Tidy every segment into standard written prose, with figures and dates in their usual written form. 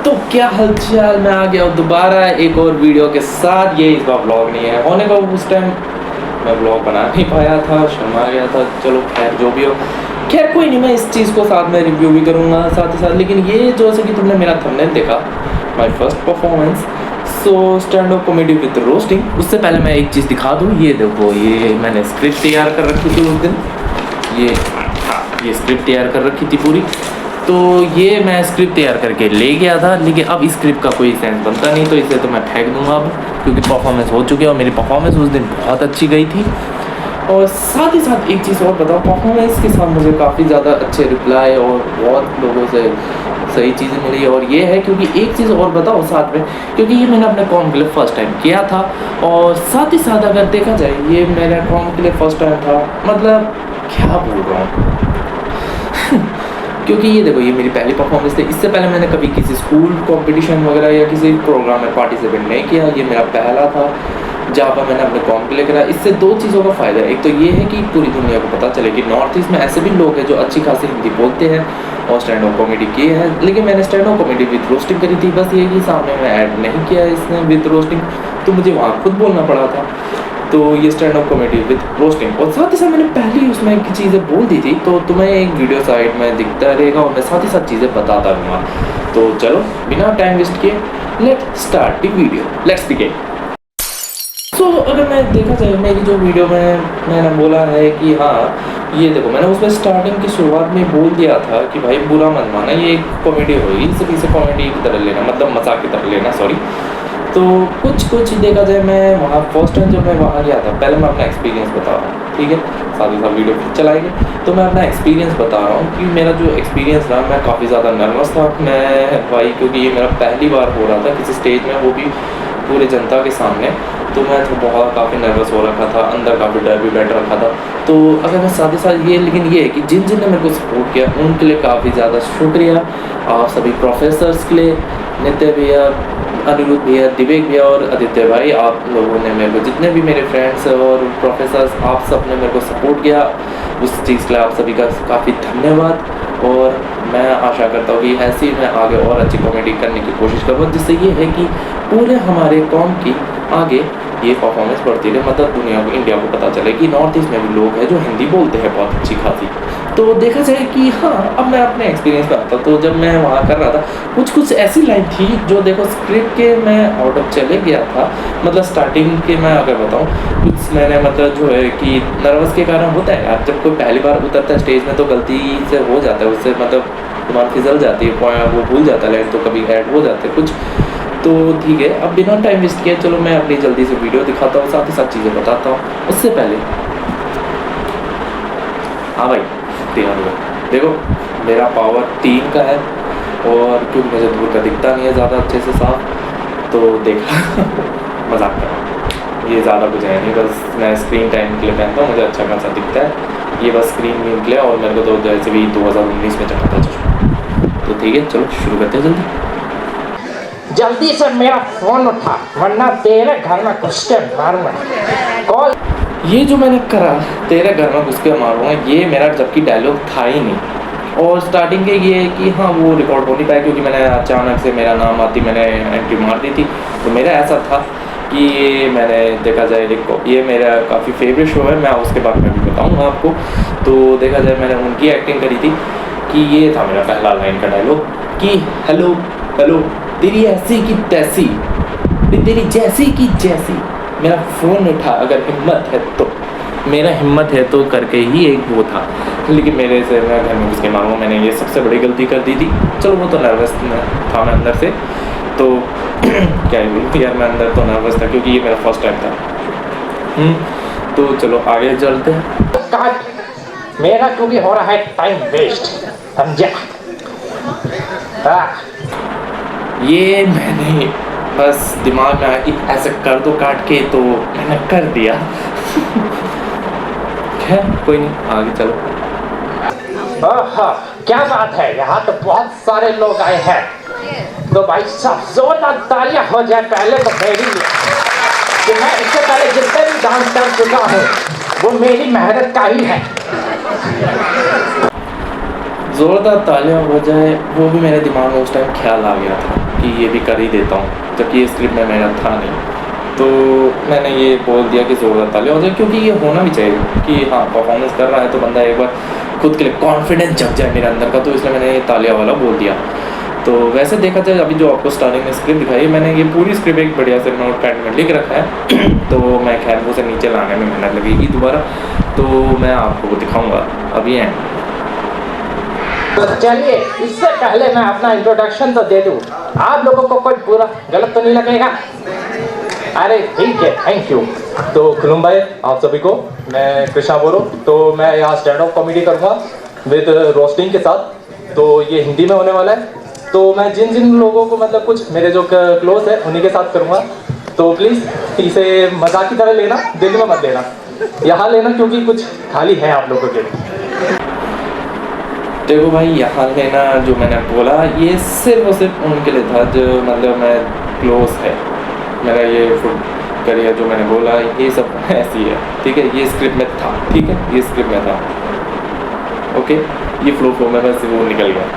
तो क्या हालचाल, मैं आ गया हूँ दोबारा एक और वीडियो के साथ। ये इस बार व्लॉग नहीं है, होने का उस टाइम मैं व्लॉग बना नहीं पाया था, शर्मा गया था। चलो खैर जो भी हो, खैर कोई नहीं, मैं इस चीज़ को साथ में रिव्यू भी करूँगा साथ ही साथ। लेकिन ये जो जैसे कि तुमने मेरा थंबनेल देखा, my first performance, so stand up comedy with roasting. उससे पहले मैं एक चीज़ दिखा दूँ, ये देखो, ये मैंने स्क्रिप्ट तैयार कर रखी थी उस दिन। ये स्क्रिप्ट तैयार कर रखी थी पूरी। तो ये मैं स्क्रिप्ट तैयार करके ले गया था, लेकिन अब इस स्क्रिप्ट का कोई सेंस बनता नहीं, तो इसे तो मैं फेंक दूंगा अब, क्योंकि परफॉर्मेंस हो चुकी है और मेरी परफॉर्मेंस उस दिन बहुत अच्छी गई थी। और साथ ही साथ एक चीज़ और बताओ, परफॉर्मेंस के साथ मुझे काफ़ी ज़्यादा अच्छे रिप्लाई और बहुत लोगों से सही चीज़ें मिली। और ये है क्योंकि एक चीज़ और बताओ साथ में, क्योंकि ये मैंने अपने कॉम के लिए फ़र्स्ट टाइम किया था। और साथ ही साथ अगर देखा जाए, ये मेरा कॉम के लिए फ़र्स्ट टाइम था, मतलब क्या बोल रहा हूँ क्योंकि ये देखो, ये मेरी पहली परफॉर्मेंस थी। इससे पहले मैंने कभी किसी स्कूल कंपटीशन वगैरह या किसी प्रोग्राम में पार्टिसिपेट नहीं किया। ये मेरा पहला था जहाँ पर मैंने अपने कॉम के लिए करा। इससे दो चीज़ों का फ़ायदा है। एक तो ये है कि पूरी दुनिया को पता चले कि नॉर्थ ईस्ट में ऐसे भी लोग हैं जो अच्छी खासी हिंदी बोलते हैं और स्टैंड अप कॉमेडी किए हैं। लेकिन मैंने stand up comedy with roasting करी थी, बस ये कि सामने मैं ऐड नहीं किया इसने विद रोस्टिंग, तो मुझे वहाँ खुद बोलना पड़ा था। तो ये stand up comedy with roasting, और साथ ही साथ मैंने पहले ही उसमें की चीज़ें बोल दी थी, तो तुम्हें एक वीडियो साइड में दिखता रहेगा और मैं साथ ही साथ चीज़ें बताता रहूँगा। तो चलो बिना टाइम वेस्ट किए let start the video, let's begin. So अगर मैं देखा जाए, मेरी जो वीडियो में मैंने बोला है कि हाँ ये देखो, मैंने उसमें स्टार्टिंग की शुरुआत में बोल दिया था कि भाई बुरा मत माना, ये एक कॉमेडी होगी, सिर्फ इसे कॉमेडी की तरह लेना, मतलब मजाक की तरह लेना, सॉरी। तो कुछ देखा जाए, मैं वहाँ फर्स्ट टाइम जब मैं वहाँ गया था, पहले मैं अपना एक्सपीरियंस बता रहा हूँ, ठीक है, साथ ही साथ वीडियो चलाएंगे। तो मैं अपना एक्सपीरियंस बता रहा हूँ कि मेरा जो एक्सपीरियंस रहा, मैं काफ़ी ज़्यादा नर्वस था मैं भाई, क्योंकि ये मेरा पहली बार हो रहा था किसी स्टेज में, वो भी पूरे जनता के सामने। तो मैं तो बहुत काफ़ी नर्वस हो रखा था, अंदर काफ़ी डर भी बैठ रखा था। तो अगर मैं साथ ही साथ ये, लेकिन ये है कि जिन जिन ने मेरे को सपोर्ट किया उनके लिए काफ़ी ज़्यादा शुक्रिया। आप सभी प्रोफेसर्स के लिए, नित्य भैया, अनिरुद्ध भैया, दिवेक भैया और आदित्य भाई, आप लोगों ने मेरे को, जितने भी मेरे फ्रेंड्स और प्रोफेसर्स, आप सब ने मेरे को सपोर्ट किया, उस चीज़ के लिए आप सभी का काफ़ी धन्यवाद। और मैं आशा करता हूँ कि ऐसे ही मैं आगे और अच्छी कॉमेडी करने की कोशिश करूँगा, जिससे ये है कि पूरे हमारे कौम की आगे ये परफॉर्मेंस बढ़ती रहे, मतलब दुनिया को, इंडिया को पता चले कि नॉर्थ ईस्ट में भी लोग हैं जो हिंदी बोलते हैं बहुत अच्छी खासी। तो देखा जाए कि हाँ, अब मैं अपने एक्सपीरियंस पे आता हूँ। तो जब मैं वहाँ कर रहा था, कुछ ऐसी लाइन थी जो देखो स्क्रिप्ट के मैं आउट ऑफ चले गया था, मतलब स्टार्टिंग के मैं अगर बताऊँ, कुछ मैंने मतलब जो है कि नर्वस के कारण होता है यार, जब कोई पहली बार उतरता है स्टेज में तो गलती से हो जाता है, उससे मतलब तुम्हारी फिसल जाती है, वो भूल जाता है लाइन, तो कभी ऐड हो जाते हैं कुछ। तो ठीक है, अब बिना टाइम वेस्ट किए चलो मैं अपनी जल्दी से वीडियो दिखाता हूँ, साथ ही साथ चीज़ें बताता हूँ। उससे पहले हाँ भाई, तैयार हुआ, देखो मेरा पावर 3 का है, और क्योंकि मुझे दूर का दिखता नहीं है ज़्यादा अच्छे से साफ, तो देखा मजाक कर रहा हूँ, ये ज़्यादा कुछ है नहीं, बस मैं स्क्रीन टाइम के लिए पहनता हूँ, मुझे अच्छा खासा दिखता है ये, बस स्क्रीन गेम के लिए। और मेरे को तो जैसे भी 2019 में चढ़ा था चश्मा। तो ठीक है, चलो शुरू करते हैं जल्दी से मेरा फोन उठा, वरना तेरे घर में घुस के मारूंगा। कॉल ये जो मैंने करा, तेरे घर में घुस के मारूंगा, ये मेरा जबकि डायलॉग था ही नहीं। और स्टार्टिंग के ये है कि हाँ वो रिकॉर्ड हो नहीं पाया, क्योंकि मैंने अचानक से मेरा नाम आती मैंने एंट्री मार दी थी। तो मेरा ऐसा था कि ये मैंने देखा जाए, ये मेरा काफ़ी फेवरेट शो है, मैं उसके बारे में भी बताऊँगा आपको। तो देखा जाए, मैंने उनकी एक्टिंग करी थी कि ये था मेरा पहला लाइन का डायलॉग कि हेलो हेलो तेरी ऐसी की तैसी, तेरी जैसी की जैसी, मेरा फ़ोन उठा अगर हिम्मत है तो, मेरा हिम्मत है तो करके ही एक वो था। लेकिन मेरे से मैं घर में घुस के मारूंगा, मैंने ये सबसे बड़ी गलती कर दी थी। चलो वो तो नर्वस था मैं अंदर से, तो क्या ही बोलूँ यार, मैं अंदर तो नर्वस था क्योंकि ये मेरा फर्स्ट टाइम था। तो चलो आगे चलते हैं। मेरा क्योंकि हो रहा है टाइम वेस्ट, समझा? ये मैंने बस दिमाग में आया कि ऐसे कर दो काट के, तो मैंने कर दिया। खैर कोई नहीं, आगे चलो। क्या बात है, यहाँ तो बहुत सारे लोग आए हैं, तो भाई सब जोरदार तालियां हो जाए पहले तो मेरी लिए, कि मैं इससे पहले जितने भी डांस कर चुका हूँ वो मेरी मेहनत का ही है। ज़ोरदार तालियां हो जाए, वो भी मेरे दिमाग में उस टाइम ख्याल आ गया था कि ये भी कर ही देता हूँ, जबकि ये स्क्रिप्ट में मेरा था नहीं। तो मैंने ये बोल दिया कि ज़ोरदार तालियां हो जाए, क्योंकि ये होना भी चाहिए कि हाँ परफॉर्मेंस कर रहा है तो बंदा एक बार खुद के लिए कॉन्फिडेंस जग जाए मेरे अंदर का, तो इसलिए मैंने ये तालियां वाला बोल दिया। तो वैसे देखा जाए अभी जो आपको स्टार्टिंग में स्क्रिप्ट दिखाई है, मैंने ये पूरी स्क्रिप्ट एक बढ़िया से नोटपैड में लिख रखा है तो मैं खैर उसे नीचे लाने में मेहनत लगेगी दोबारा, तो मैं आपको वो दिखाऊंगा अभी है। तो चलिए, इससे पहले मैं अपना इंट्रोडक्शन तो दे दूं, आप लोगों को कोई पूरा गलत तो नहीं लगेगा? अरे ठीक है, थैंक यू। तो खुलूम भाई आप सभी को, मैं कृष्णा बोरो। तो मैं यहाँ स्टैंड अप कॉमेडी करूँगा विद रोस्टिंग के साथ। तो ये हिंदी में होने वाला है। तो मैं जिन जिन लोगों को मतलब कुछ मेरे जो क्लोज है उन्हीं के साथ करूँगा। तो प्लीज़ इसे मजाक की तरह लेना, दिल में मत लेना, यहाँ लेना क्योंकि कुछ खाली है आप लोगों के लिए। देखो भाई, यहाँ लेना जो मैंने बोला ये सिर्फ और सिर्फ उनके लिए था जो मतलब मैं क्लोज है, मेरा ये फुड करियर जो मैंने बोला ये सब ऐसी है, ठीक है। ये स्क्रिप्ट में था, ठीक है, ये स्क्रिप्ट में था, ओके। ये फ्लो में बस वो निकल गया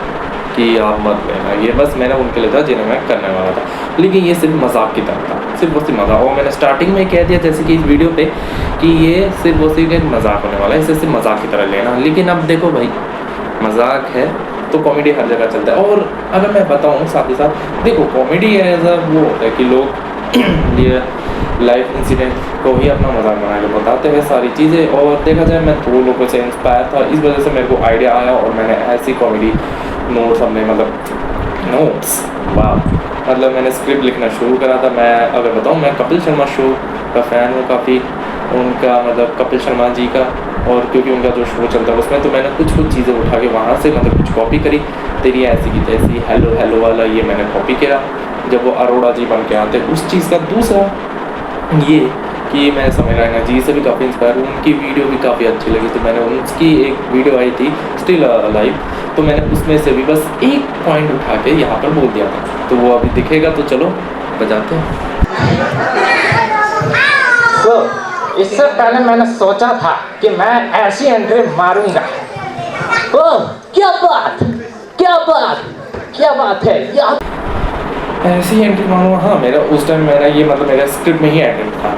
कि आप मत लेना, ये बस मैंने उनके लिए था जिन्हें मैं करने वाला था, लेकिन ये सिर्फ मजाक की तरह था, सिर्फ वो सिर्फ मजाक। और मैंने स्टार्टिंग में कह दिया जैसे कि इस वीडियो पे कि ये सिर्फ वो सिर्फ एक मजाक होने वाला है, इसे सिर्फ मजाक की तरह लेना। लेकिन अब देखो भाई, मजाक है तो कॉमेडी हर जगह चलता है। और अगर मैं बताऊँ साथ ही साथ, देखो कॉमेडी एज अ वो होता है कि लोग ये लाइफ इंसिडेंट को ही अपना मजाक बना के बताते हैं सारी चीज़ें। और देखा जाए मैं 2 लोगों से इंस्पायर था, इस वजह से मेरे को आइडिया आया और मैंने ऐसी कॉमेडी नोट्स अपने मतलब नोट्स वाह मतलब मैंने स्क्रिप्ट लिखना शुरू करा था। मैं अगर बताऊँ, मैं कपिल शर्मा शो का फ़ैन हूँ काफ़ी, उनका मतलब कपिल शर्मा जी का, और क्योंकि उनका जो शो चलता है उसमें तो मैंने कुछ चीज़ें उठा के वहाँ से मतलब कुछ कॉपी करी। तेरी ऐसी की तैसी, हेलो हेलो वाला ये मैंने कॉपी किया जब वो अरोड़ा जी बन के आते। उस चीज़ का दूसरा ये कि मैं समय रैना जी से भी काफ़ी इंस्पायर हूँ, उनकी वीडियो भी काफ़ी अच्छी लगी, तो मैंने उनकी एक वीडियो आई थी स्टिल लाइव, तो मैंने उसमें से भी बस एक पॉइंट उठा के यहाँ पर बोल दिया था, तो वो अभी दिखेगा, तो चलो बजाते हैं। तो इससे पहले मैंने सोचा था कि मैं ऐसी एंट्री मारूंगा। ओह क्या बात, क्या बात, क्या बात है यार, ऐसी एंट्री मारूंगा। हाँ, मेरा उस टाइम मेरा ये मतलब मेरा स्क्रिप्ट में ही एंट्री था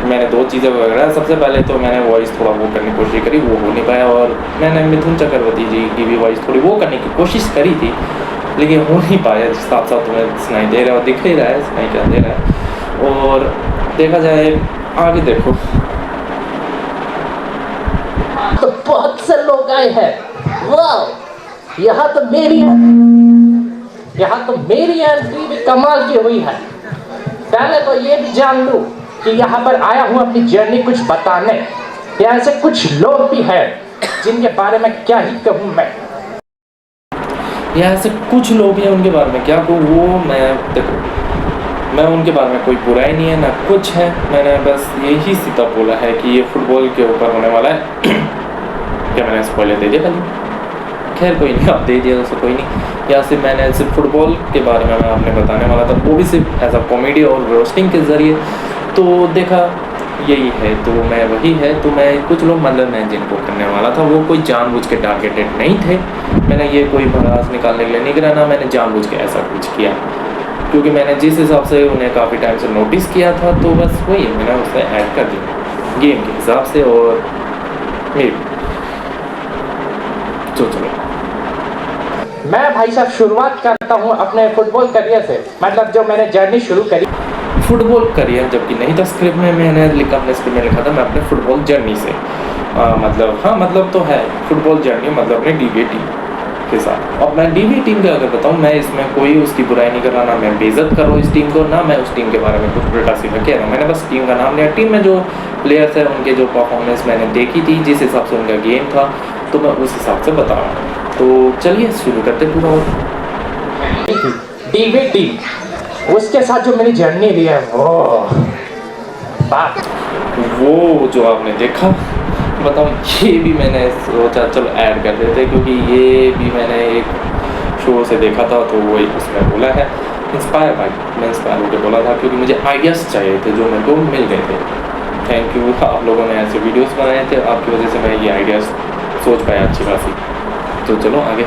मैंने 2 चीज़ें वगैरह, सबसे पहले तो मैंने वॉइस थोड़ा वो करने की कोशिश करी, वो हो नहीं पाया, और मैंने मिथुन चक्रवर्ती जी की भी वॉइस थोड़ी वो करने की कोशिश करी थी, लेकिन हो नहीं पाया। साथ साथ तुम्हें सुनाई दे रहा है और दिख ही रहा है सुनाई क्या दे रहा है। और देखा जाए आगे देखो, तो बहुत से लोग आए हैं। वाह, यहाँ तो मेरी एंट्री भी कमाल की हुई है। पहले तो ये भी जान लूं कि यहाँ पर आया हूँ अपनी जर्नी कुछ बताने, या ऐसे कुछ लोग भी हैं जिनके बारे में क्या ही कहूँ मैं। या ऐसे कुछ लोग हैं उनके बारे में क्या कहूँ, वो मैं देखो मैं उनके बारे में कोई बुराई नहीं है ना कुछ है, मैंने बस यही सीधा बोला है कि ये फुटबॉल के ऊपर होने वाला है क्या मैंने स्पॉइलर दे दिया खाली? खैर कोई नहीं, आप दे दिया तो कोई नहीं। या सिर्फ मैंने सिर्फ फुटबॉल के बारे में मैं आपने बताने वाला था, वो भी सिर्फ एज अ कॉमेडी और रोस्टिंग के ज़रिए। तो देखा यही है, तो मैं वही है, तो मैं कुछ लोग मतलब मैं जिनको करने वाला था वो कोई जानबूझ के टारगेटेड नहीं थे, मैंने ये कोई भड़ास निकालने के लिए नहीं करा, ना मैंने जानबूझ के ऐसा कुछ किया, क्योंकि मैंने जिस हिसाब से उन्हें काफ़ी टाइम से नोटिस किया था, तो बस वही मैंने उसे ऐड कर दिया गेम के हिसाब से। और मेरी चलो मैं भाई साहब शुरुआत करता हूँ अपने फुटबॉल करियर से, मतलब जो मैंने जर्नी शुरू करी फुटबॉल करियर, जबकि नहीं था स्क्रिप्ट में, मैंने लिखा अपने स्क्रिप्ट में लिखा था मैं अपने फुटबॉल जर्नी से, मतलब हाँ मतलब तो है फुटबॉल जर्नी मतलब अपने डीबी टीम के साथ। अब मैं डीबी टीम का अगर बताऊँ, मैं इसमें कोई उसकी बुराई नहीं कर रहा, ना मैं बेइज्जत कर रहा हूँ इस टीम को, ना मैं उस टीम के बारे में कुछ उल्टा सीधा कह रहा हूँ। मैंने बस टीम का नाम लिया, टीम में जो प्लेयर्स हैं उनके जो परफॉर्मेंस मैंने देखी थी, जिस हिसाब से उनका गेम था, तो मैं उस हिसाब से बता रहा हूँ। तो चलिए शुरू करते पूरा। डीबी टीम, उसके साथ जो मेरी जर्नी ली है वो जो आपने देखा, बताऊँ ये भी मैंने सोचा चलो ऐड कर देते, क्योंकि ये भी मैंने एक शो से देखा था, तो वो उसमें बोला है इंस्पायर भाई, मैं इंस्पायर होकर बोला था क्योंकि मुझे आइडियाज़ चाहिए थे जो मेरे को मिल गए थे। थैंक यू, आप लोगों ने ऐसे वीडियोस बनाए थे, आपकी वजह से मैं ये आइडियाज़ सोच पाया अच्छी खासी। तो चलो आगे।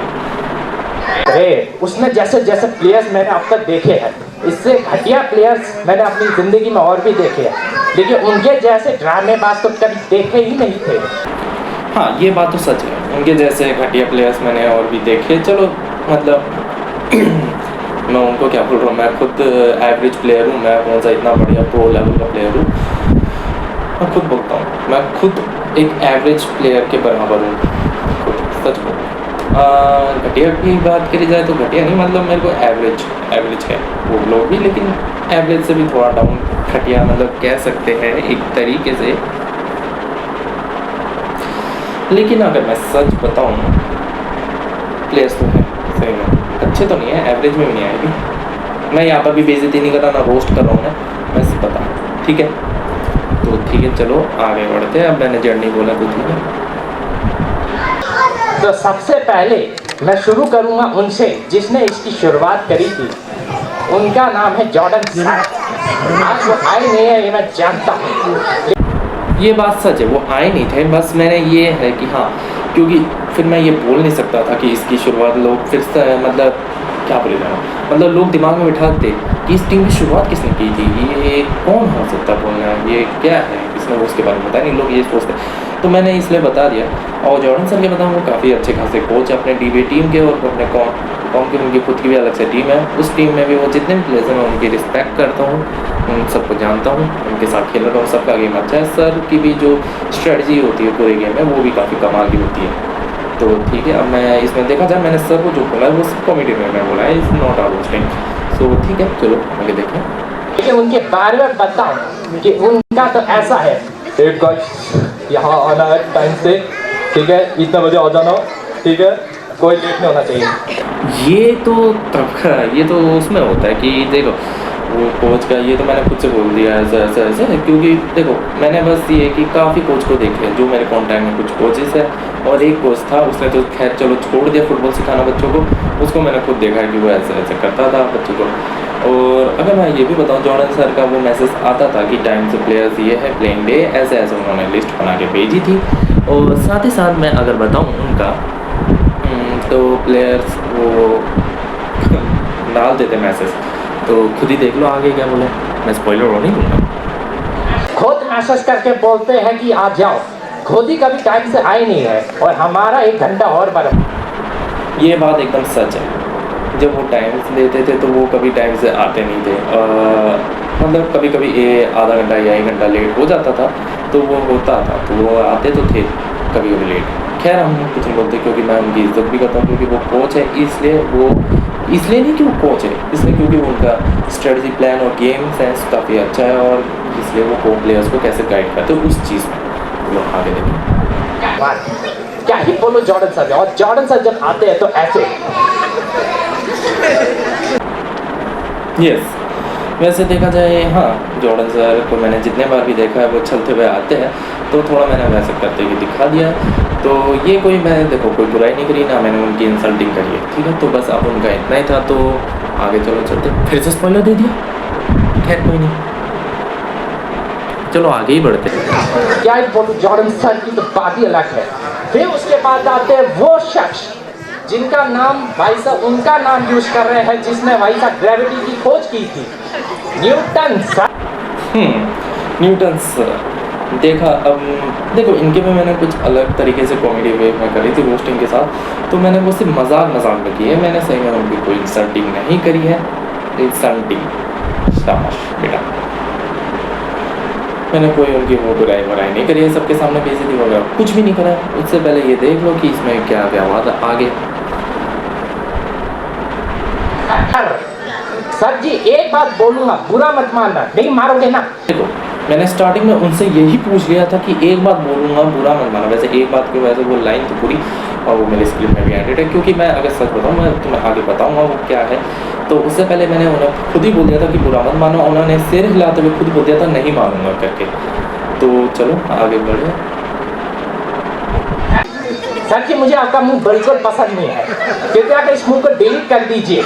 अरे उसमें जैसे जैसे प्लेयर्स मैंने अब तक देखे हैं, इससे घटिया प्लेयर्स मैंने अपनी ज़िंदगी में और भी देखे हैं, लेकिन उनके जैसे ड्रामेबाज तो कभी देखे ही नहीं थे। हाँ ये बात तो सच है, उनके जैसे घटिया प्लेयर्स मैंने और भी देखे। चलो मतलब मैं उनको क्या बोल रहा हूँ, मैं खुद एवरेज प्लेयर हूँ, मैं कौन सा इतना बढ़िया प्रो लेवल का प्लेयर हूँ। मैं खुद बोलता हूँ, मैं खुद एक एवरेज प्लेयर के बराबर हूँ, खुद सच बोल। घटिया की बात करी जाए तो घटिया नहीं, मतलब मेरे को एवरेज है वो लोग भी, लेकिन एवरेज से भी थोड़ा डाउन घटिया मतलब कह सकते हैं एक तरीके से। लेकिन अगर मैं सच बताऊँ, प्लेयर्स तो है सही में, अच्छे तो नहीं है, एवरेज में भी नहीं आएगी। मैं यहाँ पर भी बेइज्जती नहीं कर रहा, ना रोस्ट कर रहा हूँ मैं सिर्फ बता, ठीक है। तो ठीक है चलो आगे बढ़ते हैं। अब मैंने जर्नी बोला तो ठीक है। तो सबसे पहले मैं शुरू करूंगा उनसे जिसने इसकी शुरुआत करी थी। उनका नाम है जॉर्डन सैप। आज वो आए नहीं है ये मैं जानता हूँ। ये बात सच है, वो आए नहीं थे, बस मैंने ये है कि हाँ, क्योंकि फिर मैं ये बोल नहीं सकता था कि इसकी शुरुआत लोग फिर से मतलब क्या बोले जाना, मतलब लोग दिमाग में बिठाते कि इस टीम की शुरुआत किसने की थी, ये कौन हो सकता बोलना, ये क्या है, किसने वो उसके बारे में बताया नहीं, लोग ये सोचते। तो मैंने इसलिए बता दिया। और जॉर्डन सर के बताऊँ, वो काफ़ी अच्छे खासे कोच है अपने डीबी टीम के, और अपने कॉम की उनकी खुद की भी अलग से टीम है। उस टीम में भी वो जितने भी प्लेयर्स हैं मैं उनकी रिस्पेक्ट करता हूँ, उन सबको जानता हूँ, उनके साथ खेल रहा हूँ, सबका गेम अच्छा है। सर की भी जो स्ट्रेटजी होती है पूरे गेम में वो भी काफ़ी कमाल की होती है। तो ठीक है, अब मैं इसमें देखा जाए, मैंने सर को जो बोला है वो कॉमेडी में मैं बोला है, इज़ नॉट आर रोस्टिंग। सो ठीक है चलो आगे देखें। लेकिन उनके बारे में बताऊं कि उनका तो ऐसा है, एक गाइस यहाँ आना है टाइम से, ठीक है, इतना बजे आ जाना, ठीक है, कोई लेट नहीं होना चाहिए। ये तो तब ये तो उसमें होता है कि देखो वो कोच का, ये तो मैंने खुद से बोल दिया ऐसा ऐसा, क्योंकि देखो मैंने बस ये कि काफ़ी कोच को देखे हैं, जो मेरे कॉन्टैक्ट में कुछ कोचेस है, और एक कोच था उसने तो खैर चलो छोड़ दिया फुटबॉल सिखाना बच्चों को, उसको मैंने खुद देखा है कि वो ऐसे ऐसे करता था बच्चों को। और अगर मैं ये भी बताऊँ, जॉर्डन सर का वो मैसेज आता था कि टाइम से प्लेयर्स ये है, प्लेइंग डे, ऐसे ऐसे उन्होंने लिस्ट बना के भेजी थी। और साथ ही साथ मैं अगर बताऊँ उनका, तो प्लेयर्स वो डाल देते मैसेज, तो खुद ही देख लो आगे क्या बोले, मैं स्पॉइलर और नहीं दूंगा। खुद मैसेज करके बोलते हैं कि आ जाओ, खुद ही कभी टाइम से आए नहीं है, और हमारा 1 घंटा और बर्बाद। ये बात एकदम सच है, जब वो टाइम से देते थे तो वो कभी टाइम से आते नहीं थे। मतलब कभी कभी आधा घंटा या 1 घंटा लेट हो जाता था, तो वो होता था, तो वो आते तो थे कभी कभी लेट। खैर हम कुछ नहीं बोलते, क्योंकि मैं उनकी इज्जत भी करता हूँ, क्योंकि वो कोच है, इसलिए नहीं कि वो कोच है, इसलिए क्योंकि उनका स्ट्रेटजी प्लान और गेम सेंस काफ़ी अच्छा है, और इसलिए वो प्लेयर्स को कैसे गाइड करते हैं उस चीज़ में। तो आगे देखें। क्या ही बोलो जॉर्डन सर, और जॉर्डन सर जब आते हैं तो ऐसे। यस, वैसे देखा जाए हाँ, जॉर्डन सर को मैंने जितने बार भी देखा है वो चलते हुए आते हैं, तो थोड़ा मैंने वैसे करते हुए दिखा दिया है। तो ये कोई, मैं देखो कोई बुराई नहीं करी, ना मैंने उनकी इंसल्टिंग करी है, ठीक है। तो बस अब उनका इतना ही था, तो आगे चलो चलते, फिर से स्पॉइलर दे दिया, खैर कोई नहीं, चलो आगे ही बढ़ते हैं। क्या ही बोलूं, जॉर्डन सर की तो बात ही अलग है। फिर उसके बाद आते हैं वो शख्स जिनका नाम भाई साहब, उनका नाम यूज कर रहे हैं जिसने भाई साहब ग्रेविटी की खोज की थी, न्यूटन सर। न्यूटन सर देखा। अब देखो इनके में मैंने कुछ अलग तरीके से कॉमेडी वे में करी थी रोस्टिंग के साथ, तो मैंने वो सिर्फ मजाक में की है, मैंने सही में उनकी कोई इंसल्टिंग नहीं करी है। इंसल्टिंग, शाबाश बेटा, मैंने कोई उनकी वो बुराई नहीं करी है, सबके सामने बेइज्जती वगैरह कुछ भी नहीं करा है। उससे पहले ये देख लो कि इसमें क्या हुआ था आगे। सर जी एक बात बोलूंगा, बुरा मत मानना, नहीं मारोगे ना। देखो मैंने स्टार्टिंग में उनसे यही पूछ लिया था कि एक बात बोलूँगा, बुरा मत माना। वैसे एक बात की वजह से वो लाइन तो पूरी, और वो मेरे स्क्रिप्ट में भी एडिट है, क्योंकि मैं अगर सच बताऊँ, मैं तुम्हें आगे बताऊँगा वो क्या है। तो उससे पहले मैंने उन्हें खुद ही बोल दिया था कि बुरा मत मानो, उन्होंने सिर हिलाते हुए खुद बोल दिया था नहीं मानूंगा करके। तो चलो आगे बढ़े। सर जी मुझे आपका मुंह बिल्कुल पसंद नहीं है, कृपया इस मुंह को डिलीट कर दीजिए।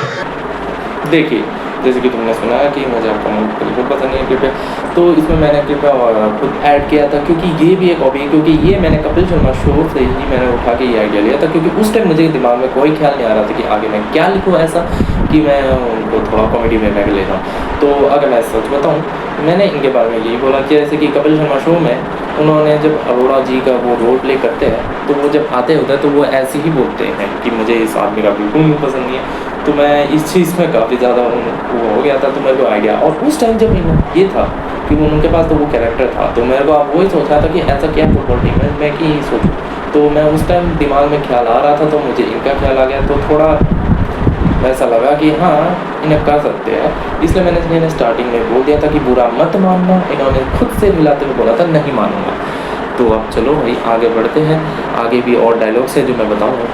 देखिए जैसे कि तुमने सुना है कि मुझे आपका मूवी बिल्कुल पसंद नहीं है कृपया, तो इसमें मैंने कृपया खुद ऐड किया था, क्योंकि ये भी एक हॉबी है, क्योंकि ये मैंने कपिल शर्मा शो से ही मैंने उठा के ये आइडिया लिया था, क्योंकि उस टाइम मुझे दिमाग में कोई ख्याल नहीं आ रहा था कि आगे मैं क्या लिखूँ ऐसा कि मैं उनको थोड़ा कॉमेडी में मैं ले जाऊँ। तो अगर मैं सच बताऊँ, मैंने इनके बारे में यही बोला कि जैसे कि कपिल शर्मा शो में उन्होंने जब अरोड़ा जी का वो रोल प्ले करते हैं, तो वो जब आते होते हैं तो वो ऐसे ही बोलते हैं कि मुझे इस आदमी का बिल्कुल नहीं पसंद नहीं है। तो मैं इस चीज़ में काफ़ी ज़्यादा वो हो गया था, तो मेरे को आइडिया, और उस टाइम जब ये था कि वो उनके पास तो वो कैरेक्टर था, तो मेरे को अब वही सोचा था कि ऐसा क्या फुटबॉल टीम है, मैं कि सोचूँ। तो मैं उस टाइम दिमाग में ख्याल आ रहा था, तो मुझे इनका ख्याल आ गया, तो थोड़ा ऐसा लगा कि हाँ इन्हें कर सकते हैं, इसलिए मैंने इन्हें स्टार्टिंग में बोल दिया था कि बुरा मत मानना। इन्होंने खुद से मिलाते हुए बोला था नहीं मानूंगा। तो अब चलो भाई आगे बढ़ते हैं, आगे भी और डायलॉग्स हैं जो मैं बताऊँगा।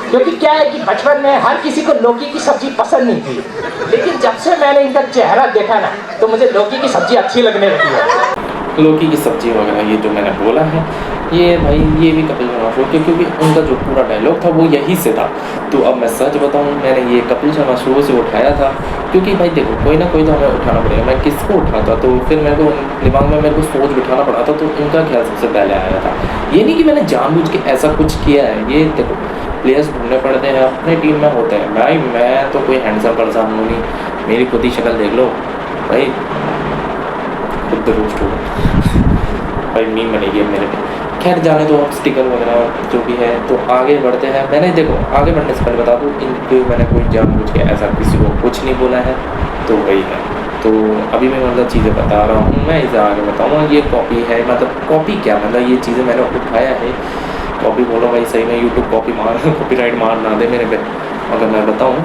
क्योंकि क्या है कि बचपन में हर किसी को लौकी की सब्जी पसंद नहीं थी, लेकिन जब से मैंने इनका चेहरा देखा ना, तो मुझे लौकी की सब्जी अच्छी लगने लगी है। लौकी की सब्जी वगैरह ये जो मैंने बोला है, ये भाई ये भी कपिल शर्मा शो के, क्योंकि उनका जो पूरा डायलॉग था वो यही से था। तो अब मैं सच बताऊँ, मैंने ये कपिल शर्मा शो से उठाया था, क्योंकि भाई देखो कोई ना कोई तो हमें उठाना पड़ेगा, मैं किसको उठाता, तो फिर मेरे को दिमाग में मेरे को सोच बिठाना पड़ा था, तो उनका ख्याल सबसे पहले आया था। ये नहीं कि मैंने जानबूझ के ऐसा कुछ किया है, ये देखो प्लेयर्स ढूंढने पड़ते हैं, अपने टीम में होते हैं। भाई मैं तो कोई हैंडसम पर्सन हूँ नहीं, मेरी खुद ही शक्ल देख लो भाई, खुद रोस्ट हो भाई, मीम बनेगी अब मेरे पे। खैर जाने दो, स्टिकर वगैरह जो भी है, तो आगे बढ़ते हैं। मैंने देखो आगे बढ़ने से पहले बता दूँ, इनको मैंने कोई जानबूझ के ऐसा किसी को कुछ नहीं बोला है, तो वही है। तो अभी मैं मतलब चीज़ें बता रहा हूँ, मैं इसे आगे बताऊँगा। ये कॉपी है, मतलब कॉपी क्या, मतलब ये चीज़ें मैंने उठाया है। कॉपी बोलो भाई, सही में यूट्यूब कॉपी मार कॉपीराइट मार ना दे मेरे पे अगर मैं बताऊँ।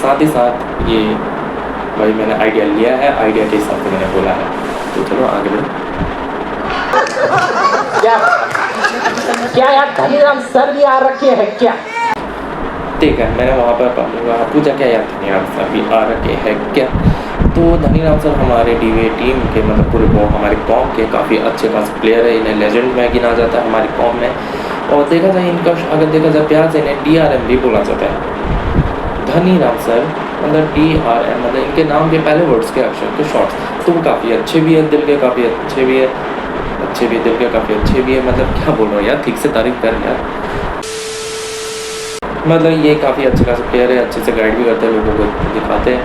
साथ ही साथ ये भाई मैंने आइडिया लिया है, आइडिया के हिसाब से मैंने बोला है। तो चलो आगे बढ़ो। क्या यार धनीराम सर भी आ रखे हैं क्या? ठीक है, मैंने वहाँ पर पूछा क्या यार धनीराम सर भी आ रखे हैं क्या। तो धनीराम सर हमारे डीवे टीम के मतलब पूरे हमारे कॉम के काफ़ी अच्छे खास प्लेयर है, इन्हें लेजेंड में गिना जाता है हमारी कॉम में। और देखा जाए इनका, अगर देखा जाए प्यार से इन्हें DRM भी बोला जाता है। धनीराम सर मतलब DRM, मतलब इनके नाम के पहले वर्ड्स के अक्षर के शॉर्ट्स, तो वो काफ़ी अच्छे भी है, दिल के काफ़ी अच्छे भी है, अच्छे भी दिल के काफ़ी अच्छे भी है। मतलब क्या बोल रहा हूँ यार, ठीक से तारीफ कर यार। मतलब ये काफ़ी अच्छे खास प्लेयर है, अच्छे से गाइड भी करते हैं, लोगों को दिखाते हैं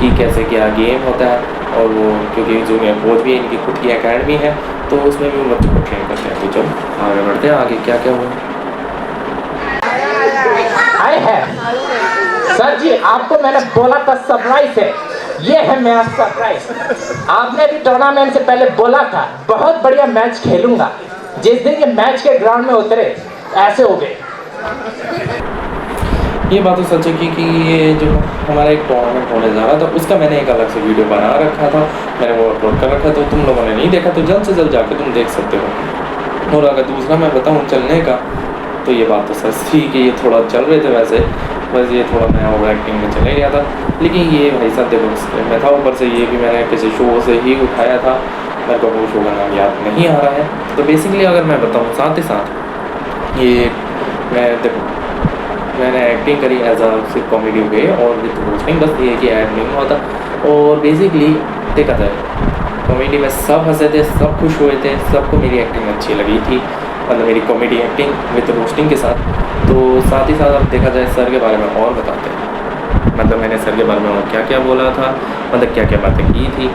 कि कैसे क्या गेम होता है। और वो क्योंकि जूनियर कोच भी इनकी खुद की एकेडमी है, तो उसमें भी वो बच्चों को ट्रेन करते हैं। तो चलो आगे बढ़ते हैं, आगे क्या क्या हुआ। आए हैं सर जी, आपको मैंने बोला था सरप्राइज है, ये है मेरा सरप्राइज। आपने भी टूर्नामेंट से पहले बोला था बहुत बढ़िया मैच खेलूंगा, जिस दिन ये मैच के ग्राउंड में उतरे ऐसे हो गए। ये बात तो सच है कि ये जो हमारा एक टूर्नामेंट होने जा रहा था, उसका मैंने एक अलग से वीडियो बना रखा था, मैंने वो अपलोड कर रखा था, तो तुम लोगों ने नहीं देखा तो जल्द से जल्द जाके तुम देख सकते हो। और अगर दूसरा मैं बताऊँ चलने का, तो ये बात तो सच थी कि ये थोड़ा चल रहे थे वैसे, बस ये थोड़ा मैं ओवर एक्टिंग में चले गया था। लेकिन ये भाई साहब देखो मैं था, ऊपर से ये भी मैंने किसी शो से ही उठाया था, मेरे को वो शो का नाम याद नहीं आ रहा है। तो बेसिकली अगर मैं बताऊँ, साथ ही साथ ये मैं देखो मैंने एक्टिंग करी एज अ सिर्फ कॉमेडी वे और विद होस्टिंग, बस ये कि ऐड नहीं हुआ था। और बेसिकली देखा जाए कॉमेडी में सब हंसे थे, सब खुश हुए थे, सबको मेरी एक्टिंग अच्छी लगी थी, मतलब मेरी कॉमेडी एक्टिंग विद रोस्टिंग के साथ। तो साथ ही साथ अब देखा जाए सर के बारे में और बताते हैं, मतलब मैंने सर के बारे में और क्या क्या बोला था, मतलब क्या क्या बातें की थी।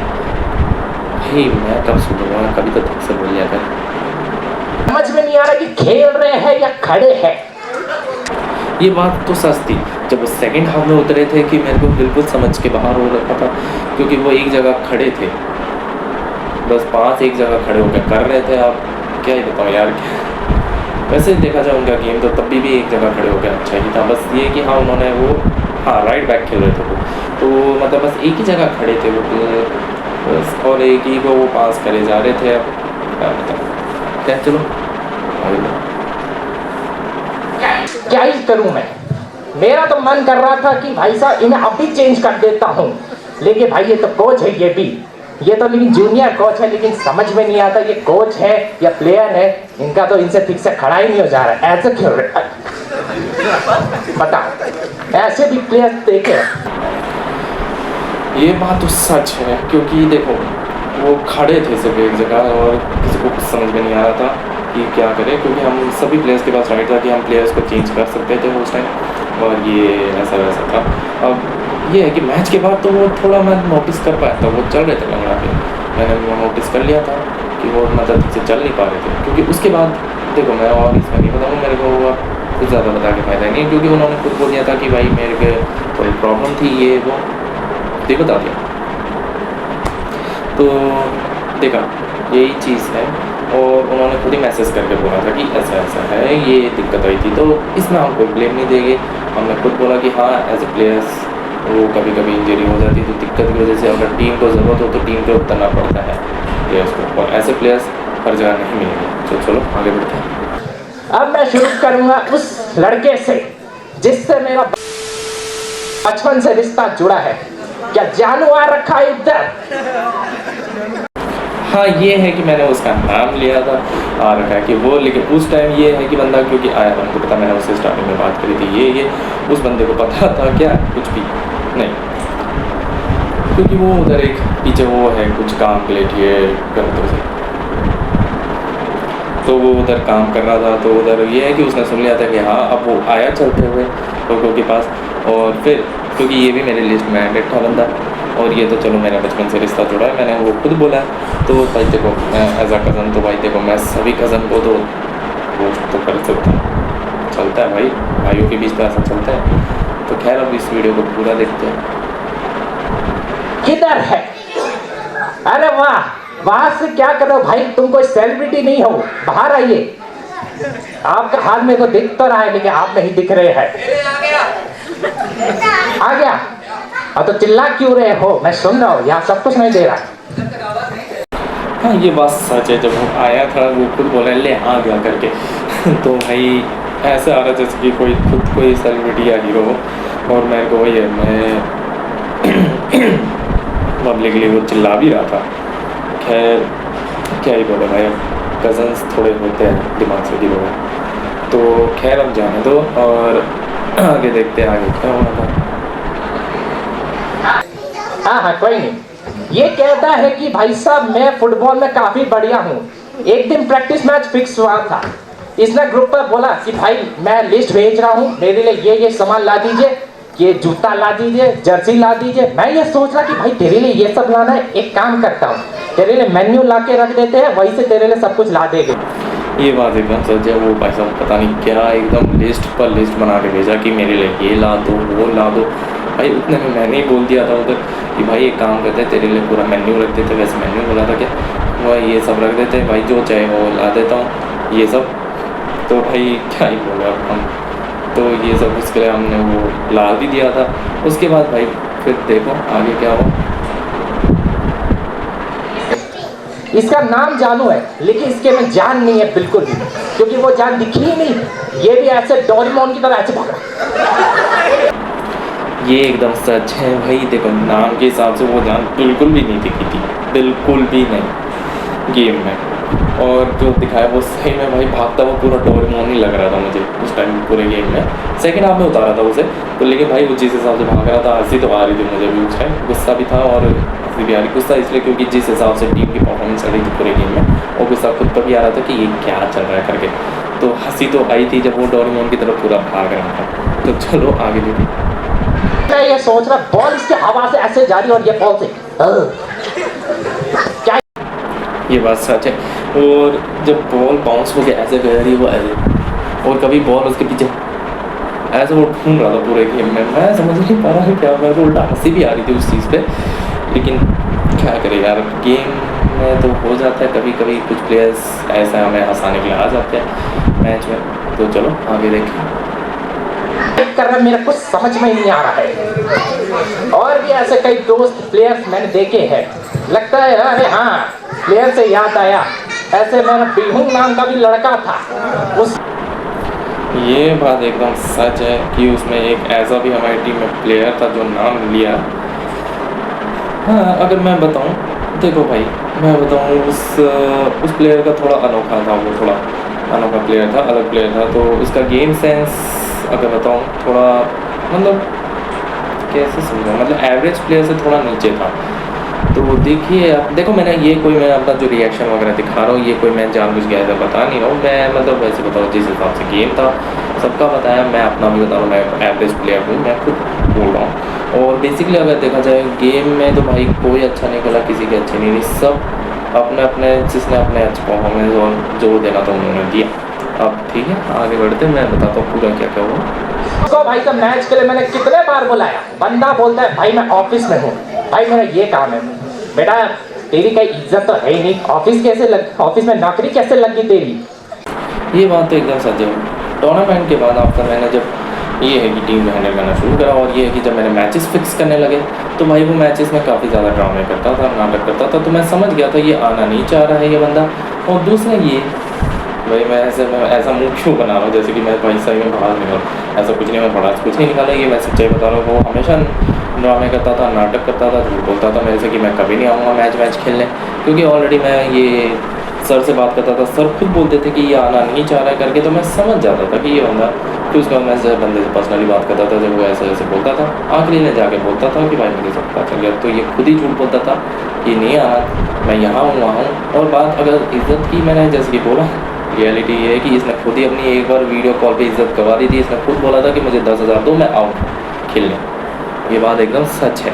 भाई मैं कब सुनूंगा, कभी तो ठीक से बोल लिया था। समझ में नहीं आ रहा कि खेल रहे हैं या खड़े हैं। ये बात तो सच थी, जब सेकंड हाफ में उतरे थे कि मेरे को बिल्कुल समझ के बाहर हो रखा था, क्योंकि वो एक जगह खड़े थे, बस 5 एक जगह खड़े होकर कर रहे थे। आप क्या ही बताऊँ यार, वैसे देखा जाए उनका गेम तो तब भी एक जगह खड़े होकर अच्छा ही था। बस ये कि हाँ उन्होंने वो राइट बैक खेल रहे थे वो, तो मतलब बस एक ही जगह खड़े थे वो बस, और एक ही को वो पास करे जा रहे थे। अब क्या बताऊँ, क्या चलो क्या ही करूं मैं, मेरा तो मन कर रहा था कि भाई साहब इन्हें अभी चेंज कर देता हूं, लेकिन भाई ये तो कोच है, ये तो लेकिन जूनियर कोच है, लेकिन समझ में नहीं आता ये कोच है या प्लेयर है, इनका तो इनसे ठीक से खड़ा ही नहीं हो जा रहा है, ऐसे खेल रहे। बताओ, ऐसे भी प्लेयर देखे? ये बात तो सच है, क्योंकि देखो वो खड़े थे सिर्फ एक जगह और किसी को कुछ समझ में नहीं आ रहा था कि क्या करें, क्योंकि हम सभी प्लेयर्स के पास राइट था कि हम प्लेयर्स को चेंज कर सकते थे उस टाइम, और ये ऐसा वैसा था। अब ये है कि मैच के बाद तो वो थोड़ा मैं नोटिस कर पाया था, वो चल रहे थे लंगड़ा के, मैंने वो नोटिस कर लिया था कि वो मतलब ठीक से चल नहीं पा रहे थे। क्योंकि उसके बाद देखो मैं और इसमें नहीं बताऊँ, मेरे को वो कुछ ज़्यादा बता के फ़ायदा नहीं है, क्योंकि उन्होंने खुद बोल दिया था कि भाई मेरे को थोड़ी प्रॉब्लम थी, ये वो तो बता दिया। तो देखा यही चीज़ है, और उन्होंने खुद ही मैसेज करके बोला था कि ऐसा ऐसा है, ये दिक्कत आई थी। तो इसमें हम कोई ब्लेम नहीं देंगे, हमने खुद बोला कि हाँ एज ए प्लेयर्स वो कभी कभी इंजरी हो जाती है, तो दिक्कत की वजह से अगर टीम को ज़रूरत हो तो टीम को उतरना पड़ता है प्लेयर्स को, और ऐसे प्लेयर्स हर जगह नहीं मिलेंगे। तो चलो आगे बढ़ते हैं। अब मैं शुरू करूंगा उस लड़के से जिससे मेरा बचपन से रिश्ता जुड़ा है। क्या जानू आ रखा है इधर? हाँ ये है कि मैंने उसका नाम लिया था, आ रखा है कि वो, लेकिन उस टाइम ये है कि बंदा क्योंकि आया था, मुझे पता, मैंने उससे स्टार्टिंग में बात करी थी, ये उस बंदे को पता था क्या? कुछ भी नहीं, क्योंकि वो उधर एक पीछे वो है कुछ काम के लिए ये गलतों से, तो वो उधर काम कर रहा था। तो उधर ये है कि उसने सुन लिया था कि हाँ अब वो आया चलते हुए लोगों के पास, और फिर क्योंकि ये भी मेरे लिस्ट में ऐड था बंदा, और ये तो चलो मेरा बचपन से रिश्ता जुड़ा है, मैंने वो खुद बोला। तो भाई देखो मैं एज अ कज़न, तो भाई देखो मैं सभी कज़न को तो वो तो कर सकता हूँ, चलता है भाई, भाइयों के बीच तो ऐसा चलता है। तो खैर अब इस वीडियो को पूरा देखते हैं। किधर है? अरे वाह, वहां से क्या कर रहे हो भाई? तुम कोई सेलिब्रिटी नहीं हो, बाहर आइए। आपका हाथ में तो दिख तो रहा है, लेकिन आप नहीं दिख रहे हैं। आ गया? और तो चिल्ला क्यों रहे हो? मैं सुन रहा हूँ, यहाँ सब कुछ नहीं दे रहा। हाँ ये बात सच है, जब वो आया था वो खुद बोला ले आ गया करके तो भाई ऐसा आ रहा जैसे कि कोई खुद कोई सेलिब्रिटी या हीरो हो, और मेरे को वही है, मैं पब्लिकली वो चिल्ला भी रहा था। खैर क्या ही बोले भाई, कज़न्स थोड़े होते हैं दिमाग से गिरे हुए, तो खैर अब जाने दो और आगे देखते हैं आगे क्या होना था। हाँ कोई नहीं। ये कहता है कि भाई साहब मैं फुटबॉल में काफी बढ़िया हूँ। एक दिन प्रैक्टिस मैच फिक्स हुआ था, इसने ग्रुप पर बोला कि भाई मैं लिस्ट भेज रहा हूँ, मेरे लिए ये सामान ला दीजिए, ये जूता ला दीजिए, जर्सी ला दीजिए। मैं ये सोच रहा कि भाई तेरे लिए ये सब लाना है, एक काम करता हूँ तेरे लिए मेन्यू ला के रख देते हैं, वहीं से तेरे लिए सब कुछ ला देंगे। ये बात एकदम सच है, वो भाई साहब पता नहीं क्या एकदम लिस्ट पर लिस्ट बना के भेजा कि मेरे लिए ये ला दो वो ला दो। भाई उतने में मैंने ही बोल दिया था उधर कि भाई एक काम करते हैं तेरे लिए पूरा मेन्यू रख देते, वैसे मेन्यू बोला था क्या, वह ये सब रख देते हैं भाई, जो चाहे वो ला देता हूँ ये सब। तो भाई क्या ही बोले अब हम, तो ये सब उसके लिए हमने वो ला भी दिया था। उसके बाद भाई फिर देखो आगे क्या हो। इसका नाम जानू है, लेकिन इसके में जान नहीं है बिल्कुल भी, क्योंकि वो जान दिखी ही नहीं। ये भी ऐसे डोरेमोन की तरह ऐसे भागा। ये एकदम सच है भाई, देखो नाम के हिसाब से वो जान बिल्कुल भी नहीं दिखी थी, बिल्कुल भी नहीं गेम में। और जो दिखाया वो सही में भाई भागता हुआ पूरा डोरेमोन ही लग रहा था मुझे उस टाइम पूरे गेम में। सेकंड हाफ में उतारा था उसे तो, लेकिन भाई वो जिस हिसाब से भाग रहा था हंसी तो आ रही थी मुझे भी उस टाइम, गुस्सा भी था और हंसी भी आ रही। गुस्सा इसलिए क्योंकि जिस हिसाब से टीम की परफॉर्मेंस चल रही थी पूरे गेम में, और गुस्सा खुद पर भी आ रहा था कि ये क्या चल रहा है करके। तो हंसी तो आई थी जब वो डोरेमोन की तरफ पूरा भाग रहा था। तो चलो आगे देखिए। मैं ये सोच रहा बॉल इसके हवा से ऐसे जा रही और ये बॉल से क्या। ये बात सच है, और जब बॉल बाउंस हो गया ऐसे कर रही है वो ऐसे, और कभी बॉल उसके पीछे ऐसे वो ढूंढ रहा था पूरे गेम में, मैं समझ नहीं पा रहा क्या, मेरे को उल्टा हंसी भी आ रही थी उस चीज़ पे। लेकिन क्या करे यार, गेम में तो हो जाता है कभी कभी, कुछ प्लेयर्स ऐसा हमें हंसाने के लिए आ जाते हैं मैच में। तो चलो आगे देखें। कर रहा मेरा कुछ समझ में नहीं आ रहा है। और भी ऐसे कई दोस्त प्लेयर्स मैंने देखे हैं, लगता है अरे हाँ प्लेयर से याद आया, ऐसे मेरा बिहुंग नाम का भी लड़का था उस। ये बात एकदम सच है कि उसमें एक ऐसा भी हमारी टीम में प्लेयर था जो नाम लिया। हाँ अगर मैं बताऊं, देखो भाई मैं बताऊं उस प्लेयर का थोड़ा अनोखा था, वो थोड़ा अनोखा प्लेयर था, अलग प्लेयर था। तो उसका गेम सेंस अगर बताऊँ थोड़ा मतलब कैसे समझाऊँ, मतलब एवरेज प्लेयर से थोड़ा नीचे था। तो देखिए अब देखो मैंने ये कोई मैं अपना जो रिएक्शन वगैरह दिखा रहा हूँ ये कोई मैं जानबूझ के ऐसा बता नहीं रहा हूँ, मैं मतलब वैसे बताऊँ जिस हिसाब से गेम था सबका बताया, मैं अपना भी बता रहा हूँ, मैं एवरेज प्लेयर हूँ, मैं खुद बोल रहा हूँ। और बेसिकली अगर देखा जाए गेम में तो भाई कोई अच्छा नहीं खेला, किसी के अच्छे नहीं, सब अपने अपने जिसने अपने अच्छे परफॉर्मेंस और जोर देना था उन्होंने दिया। अब ठीक है आगे बढ़ते मैं बताता हूँ पूरा क्या क्या हुआ। उसको भाई साहब मैच के लिए मैंने कितने बार बुलाया, बंदा बोलता है भाई मैं ऑफिस में हूँ, भाई मेरा ये काम है। बेटा तेरी कोई इज्जत तो है ही नहीं, ऑफिस में नौकरी कैसे लगी तेरी। ये बात तो एकदम सच है। टूर्नामेंट के बाद आफ्टर मैंने जब ये है कि टीम को हैंडल करना शुरू करा और ये है कि जब मैंने मैचेस फिक्स करने लगे तो भाई वो मैचेस में काफ़ी ज़्यादा ड्रामे करता था, नाटक करता था, तो मैं समझ गया था ये आना नहीं चाह रहा है ये बंदा। और दूसरा ये भाई मैं ऐसा मुँह क्यों बना रहा हूँ जैसे कि मैं भाई सही में बाहर निकल, ऐसा कुछ नहीं, मैं बड़ा कुछ नहीं निकाला, ये मैं सच्चाई बता रहा हूँ। वो हमेशा ड्रामे करता था, नाटक करता था, झूठ बोलता था मेरे से कि मैं कभी नहीं आऊँगा मैच खेलने, क्योंकि ऑलरेडी मैं ये सर से बात करता था, सर खुद बोलते थे कि ये आना नहीं चाह रहा है करके, तो मैं समझ जाता था कि ये बंदा, फिर उसके बाद मैं जब बंदे से पर्सनली बात करता था जब वो ऐसे बोलता था, आखिरी में जाके बोलता था कि भाई मुझे सब पता चल गया, तो ये खुद ही झूठ बोलता था कि नहीं आना, मैं यहाँ हूँ वहाँ हूँ। और बात अगर इज़्ज़त की, मैंने जैसे कि बोला रियलिटी ये है कि इसने खुद ही अपनी एक बार वीडियो कॉल पे इज़्ज़त गवा दी थी, इसने खुद बोला था कि मुझे 10,000 दो मैं आऊँगा खेलने, ये बात एकदम सच है,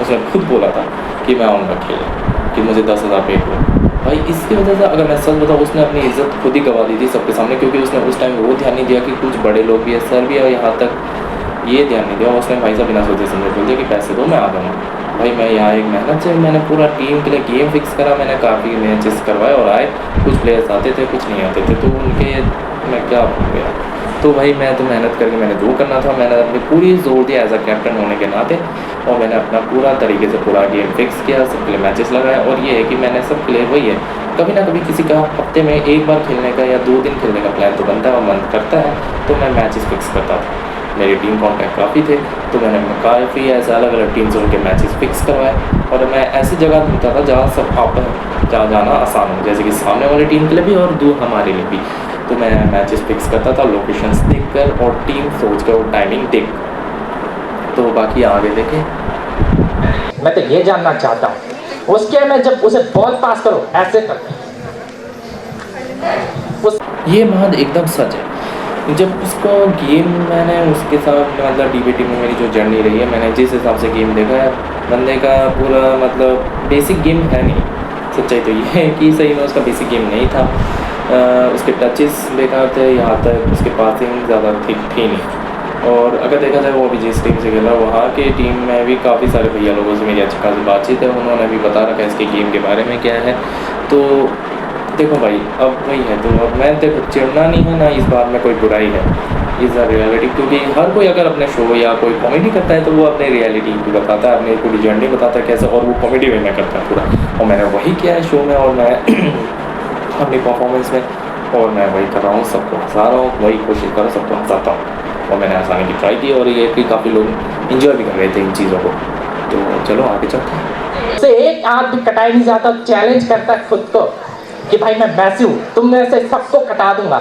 उसने खुद बोला था कि मैं आऊँगा खेलने, कि मुझे 10,000 पे दो। भाई इसकी वजह से अगर मैं सच बताऊँ उसने अपनी इज़्ज़त खुद ही गवा दी थी सबके सामने, क्योंकि उसने उस टाइम वो ध्यान नहीं दिया कि कुछ बड़े लोग भी है, सर भी है, और यहाँ तक ये ध्यान नहीं दिया, उसने भाई साहब बिना सोचे समझे बोल दिया कि पैसे दो मैं आ जाऊँगा। भाई मैं यहाँ एक मेहनत से मैंने पूरा टीम के लिए गेम फिक्स करा, मैंने काफ़ी मैचेस करवाए और आए, कुछ प्लेयर्स आते थे कुछ नहीं आते थे, तो उनके मैं क्या भूल गया। तो भाई मैं तो मेहनत करके मैंने जो करना था मैंने अपनी पूरी जोर दिया एज अ कैप्टन होने के नाते, और मैंने अपना पूरा तरीके से पूरा गेम फिक्स किया, सबके लिए मैचेस लगाए। और ये है कि मैंने सबके लिए वही है, कभी ना कभी किसी का हफ्ते में एक बार खेलने का या 2 दिन खेलने का प्लान तो बनता है और मन करता है, तो मैं मैचेस फिक्स करता था। मेरी टीम कॉन्टैक्ट काफ़ी थे, तो मैंने काफ़ी ऐसे अलग अलग टीम से उनके मैचेस फिक्स करवाए, और मैं ऐसी जगह ढूंढता था जहाँ सब जहाँ जाना आसान हो, जैसे कि सामने वाली टीम के लिए भी और दूर हमारे लिए भी। तो मैं मैचेस फिक्स करता था लोकेशंस देखकर और टीम सोच कर और टाइमिंग देख, तो बाकी आगे देखें। मैं तो ये जानना चाहता हूँ उसके में जब उसे बॉल पास करो ऐसे कर, ये बात एकदम सच है। जब उसको गेम मैंने उसके साथ मतलब डीबीटी में मेरी जो जर्नी रही है, मैंने जिस हिसाब से गेम देखा है, बंदे का पूरा मतलब बेसिक गेम है नहीं, सच्चाई तो ये है कि सही में उसका बेसिक गेम नहीं था। उसके टचेस बेकार थे, यहाँ तक उसके पासिंग ज़्यादा ठीक थी नहीं। और अगर देखा जाए वो अभी जिस टीम से खेला वहाँ के टीम में भी काफ़ी सारे भैया लोगों से मेरी अच्छी खासी बातचीत है, उन्होंने भी बता रखा है इसके गेम के बारे में क्या है। तो देखो भाई अब वही है, तो अब मैं देखो चिढ़ना नहीं है ना, इस बात में कोई बुराई है, इज़ अ रियलिटी, क्योंकि हर कोई अगर अपने शो या कोई कॉमेडी करता है तो वो अपने रियलिटी को बताता है, अपनी पूरी जर्नी बताता है कैसे, और वो कॉमेडी वे में करता है पूरा, और मैंने वही किया है शो में और मैं अपनी परफॉर्मेंस में, और मैं वही कर रहा हूँ, सबको हंसा रहा हूँ, वही कोशिश कर रहा हूँ सबको हंसाता हूँ, और मैंने हंसाने की ट्राई की और ये कि काफ़ी लोग इंजॉय भी कर रहे थे इन चीज़ों को। तो चलो आगे चलते हैं। से एक हाथ भी कटाई नहीं जाता, चैलेंज करता है खुद को कि भाई मैं मैसी हूँ, तुम में से सबको कटा दूंगा।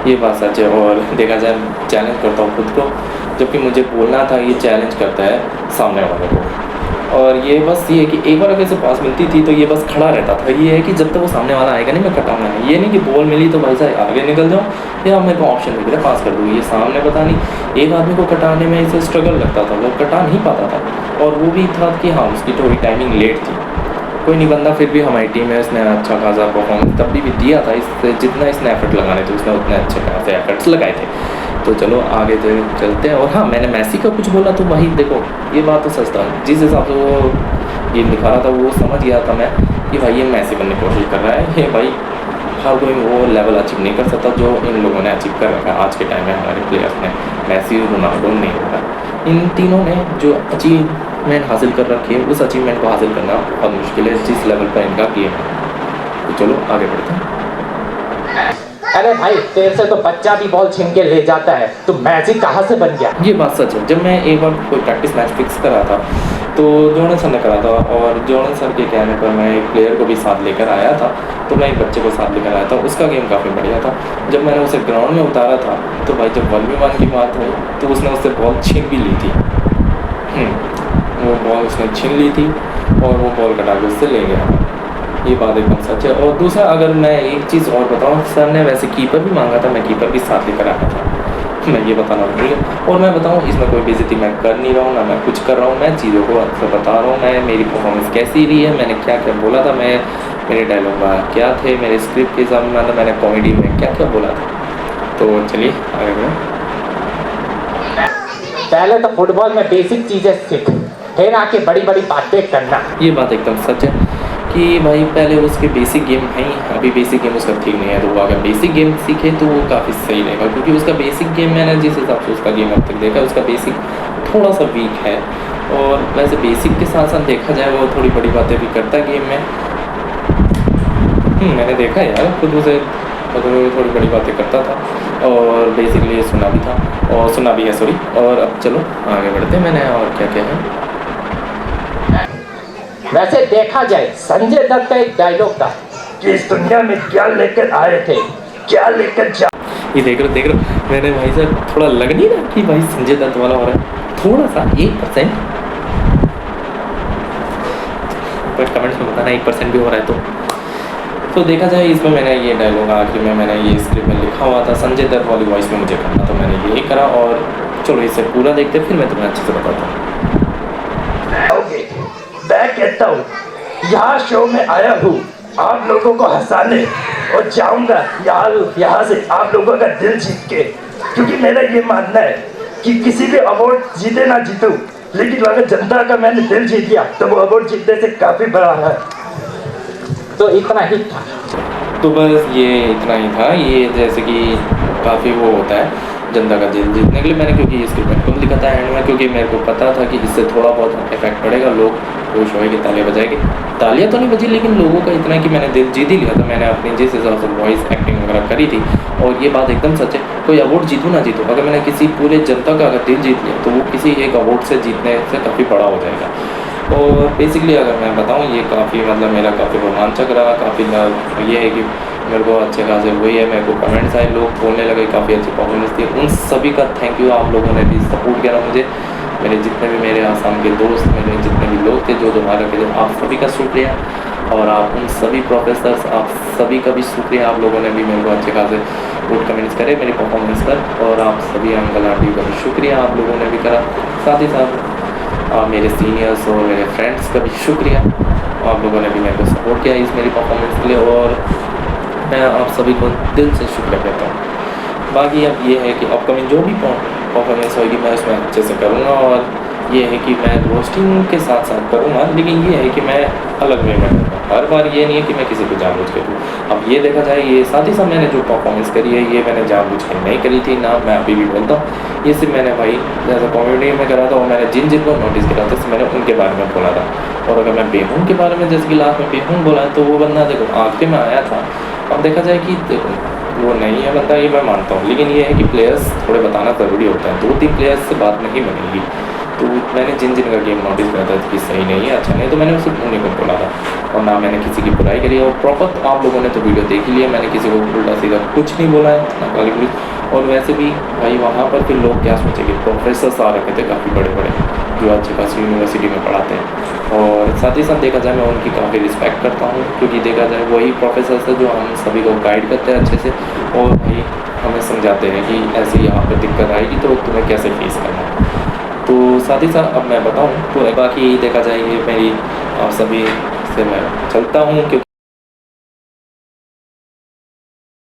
ये बात सच है, और देखा जाए चैलेंज करता हूँ खुद को, जबकि मुझे बोलना था ये चैलेंज करता है सामने वाले को। और ये बस ये है कि एक बार अगर इसे पास मिलती थी तो ये बस खड़ा रहता था, ये है कि जब तक वो सामने वाला आएगा नहीं मैं कटाऊंगा नहीं, ये नहीं कि बॉल मिली तो भाई साहब आगे निकल जाऊँ या मेरे को ऑप्शन मिल गया पास कर दूँ, ये सामने पता नहीं एक आदमी को कटाने में इसे स्ट्रगल लगता था, वो कटा नहीं पाता था, और वो भी था कि हाँ उसकी थोड़ी टाइमिंग लेट थी। कोई नहीं, बंदा फिर भी हमारी टीम है, उसने अच्छा खासा परफॉर्मेंस तब भी दिया था, इससे जितना इसने एफर्ट लगाने थे उसने उतने अच्छे खासे एफर्ट्स लगाए थे। तो चलो आगे चलते हैं। और हाँ मैंने मैसी का कुछ बोला तो वही देखो ये बात तो सच था, जिस हिसाब से वो गेम दिखा रहा था वो समझ गया था मैं कि भाई ये मैसी बनने की कोशिश कर रहा है, ये भाई हर कोई वो लेवल अचीव नहीं कर सकता जो इन लोगों ने अचीव कर रखा है आज के टाइम में, हमारे प्लेयर्स ने, मैसी रोनाल्डो नहीं होगा, इन तीनों ने जो अचीवमेंट हासिल कर रखी है उस अचीवमेंट को हासिल करना बहुत मुश्किल है जिस लेवल पर इनका गेम है। तो चलो आगे बढ़ते हैं। अरे भाई तेरे से तो बच्चा भी बॉल छीन के ले जाता है, तो मैजिक कहाँ से बन गया? ये बात सच है, जब मैं एक बार कोई प्रैक्टिस मैच फिक्स करा था तो जॉर्डन सर ने करा था, और जॉर्डन सर के कहने पर मैं एक प्लेयर को भी साथ लेकर आया था। तो मैं एक बच्चे को साथ लेकर आया था, उसका गेम काफ़ी बढ़िया था। जब मैंने उसे ग्राउंड में उतारा था तो भाई जब 1v1 की बात हुई तो उसने उससे बॉल छीन भी ली थी। वो बॉल उसने छीन ली थी और वो बॉल कटा के उससे ले गया। ये बात एकदम सच है। और दूसरा अगर मैं एक चीज़ और बताऊँ, सर ने वैसे कीपर भी मांगा था, मैं कीपर भी साथ लेकर आया था, मैं ये बताना भूल गया। और मैं बताऊँ इसमें कोई बेइज्जती मैं कर नहीं रहा हूँ, ना मैं कुछ कर रहा हूँ, मैं चीज़ों को अक्सर बता रहा हूँ, मैं मेरी परफॉर्मेंस कैसी रही है, मैंने क्या क्या बोला था, मैं मेरे डायलॉग क्या थे, मेरे स्क्रिप्ट के हिसाब में मैंने कॉमेडी में क्या क्या बोला था। तो चलिए आगे बढ़ें। पहले तो फुटबॉल में बेसिक चीजें सीख, फिर आके बड़ी बड़ी बातें करना। ये बात एकदम सच है कि भाई पहले उसके बेसिक गेम है ही, अभी बेसिक गेम उसका ठीक नहीं है, तो वो अगर बेसिक गेम सीखे तो वो काफ़ी सही रहेगा, क्योंकि उसका बेसिक गेम मैंने जिस हिसाब से उसका गेम अब तक देखा, उसका बेसिक थोड़ा सा वीक है। और वैसे बेसिक के साथ साथ देखा जाए वो थोड़ी बड़ी बातें भी करता है गेम में। मैंने देखा यार खुद उसे, थोड़ी बड़ी बातें करता था और बेसिकली सुना भी था, और सुना भी है सॉरी। और अब चलो आगे बढ़ते हैं, मैंने और क्या क्या है। वैसे देखा जाए संजय दत्त का एक डायलॉग था कि इस दुनिया में क्या लेकर आए थे, क्या लेकर जा। ये देख रहे मैंने भाई साहब थोड़ा लग नहीं रहा कि भाई संजय दत्त वाला हो रहा है, थोड़ा सा 1%। पर कमेंट्स में बताना 1% भी हो रहा है तो देखा जाए इसमें मैंने ये डायलॉग आखिर में मैंने ये स्क्रिप्ट में लिखा हुआ था, संजय दत्त वाली वॉइस में मुझे करना, तो मैंने यही करा। और चलो इसे पूरा देखते फिर मैं तुम्हें अच्छे से बताता हूँ। मैं कहता हूँ यहाँ शो में आया हूँ आप लोगों को हंसाने, और जाऊंगा यहाँ से आप लोगों का दिल जीत के, क्योंकि मेरा ये मानना है कि किसी भी अवार्ड जीते ना जीतूं, लेकिन अगर जनता का मैंने दिल जीत लिया तो वो अवार्ड जीतने से काफ़ी बड़ा है। तो इतना ही था। तो बस ये इतना ही था। ये जैसे कि काफ़ी वो होता है जनता का दिल जीतने के लिए, मैंने क्योंकि इसके बिल्कुल लिखा था एंड में, क्योंकि मेरे को पता था कि इससे थोड़ा बहुत इफेक्ट पड़ेगा, लोग खुश होएंगे, तालियां बजाएंगे। तालियां तो नहीं बजी, लेकिन लोगों का इतना कि मैंने दिल जीत ही लिया था। मैंने अपनी जिस हिसाब से वॉइस एक्टिंग वगैरह करी थी, और ये बात एकदम सच है, कोई अवार्ड जीतूँ ना जीतूँ, अगर मैंने किसी पूरे जनता का अगर दिल जीत लिया तो वो किसी एक अवार्ड से जीतने से काफ़ी बड़ा हो जाएगा। और बेसिकली अगर मैं बताऊँ ये काफ़ी मतलब मेरा काफ़ी रोमांचक रहा, काफ़ी ये है कि मेरे को अच्छे खासे वही है, मेरे को कमेंट्स आए, लोग बोलने लगे काफ़ी अच्छी परफॉर्मेंस थी, उन सभी का थैंक यू। आप लोगों ने भी सपोर्ट किया मुझे, मेरे जितने भी मेरे आसाम के दोस्त, मेरे जितने भी लोग थे जो हमारे थे, आप सभी का शुक्रिया। और आप उन सभी प्रोफेसर्स, आप सभी का भी शुक्रिया, आप लोगों ने भी मेरे को अच्छे खासे गुड कमेंट्स करे मेरी परफॉर्मेंस पर। और आप सभी अंकल आंटी का भी शुक्रिया, आप लोगों ने भी करा। साथ ही साथ मेरे सीनियर्स और मेरे फ्रेंड्स का भी शुक्रिया, आप लोगों ने भी मेरे को सपोर्ट किया इस मेरी परफॉर्मेंस के लिए, और मैं आप सभी को दिल से शुक्रिया कहता हूँ। बाकी अब ये है कि अपकमिंग जो भी परफॉर्मेंस होगी मैं उसमें अच्छे से करूँगा, और ये है कि मैं रोस्टिंग के साथ साथ करूँगा, लेकिन ये है कि मैं अलग वे में करूँगा। हर बार ये नहीं है कि मैं किसी को जानबूझ के दूँ। अब ये देखा जाए, ये साथ ही साथ मैंने जो परफॉर्मेंस करी है ये मैंने जानबूझ के नहीं करी थी, ना मैं अभी भी बोलता हूँ। ये सिर्फ मैंने भाई जैसा कॉमेडी में करा था, और मैंने जिन जिन को नोटिस किया था मैंने उनके बारे में बोला था। और अगर मैं बेहून के बारे में जैसे कि लास्ट में बेहून बोला है, तो वो बंदा देखो आखिरी में आया था। अब देखा जाए कि देखो वो नहीं है बंदा, ये मैं मानता हूँ, लेकिन ये है कि प्लेयर्स थोड़े बताना ज़रूरी होता है। 2-3 प्लेयर्स से बात नहीं बनेगी, तो मैंने जिन जिन का गेम नोटिस किया था कि सही नहीं है, अच्छा नहीं, तो मैंने उसे उन्हीं को बोला था, और ना मैंने किसी की बुराई करी। और प्रॉपर आप लोगों ने तो वीडियो देख ही लिया, मैंने किसी को उल्टा सीधा कुछ नहीं बोला है, ना गाली गलौज। और वैसे भी भाई वहाँ पर फिर लोग क्या सोचेंगे, प्रोफेसर्स आ रखे थे काफ़ी बड़े बड़े जो अच्छी खासी यूनिवर्सिटी में पढ़ाते हैं। और साथ ही साथ देखा जाए मैं उनकी काफ़ी रिस्पेक्ट करता हूँ, क्योंकि देखा जाए वही प्रोफेसर्स है जो हम सभी को गाइड करते हैं अच्छे से, और भाई हमें समझाते हैं कि ऐसे यहाँ पर दिक्कत आएगी तो तुम्हें कैसे फेस करना है। तो साथ ही साथ अब मैं बताऊँ तो बाकी देखा जाए ये मेरी आप सभी से मैं चलता हूँ, क्योंकि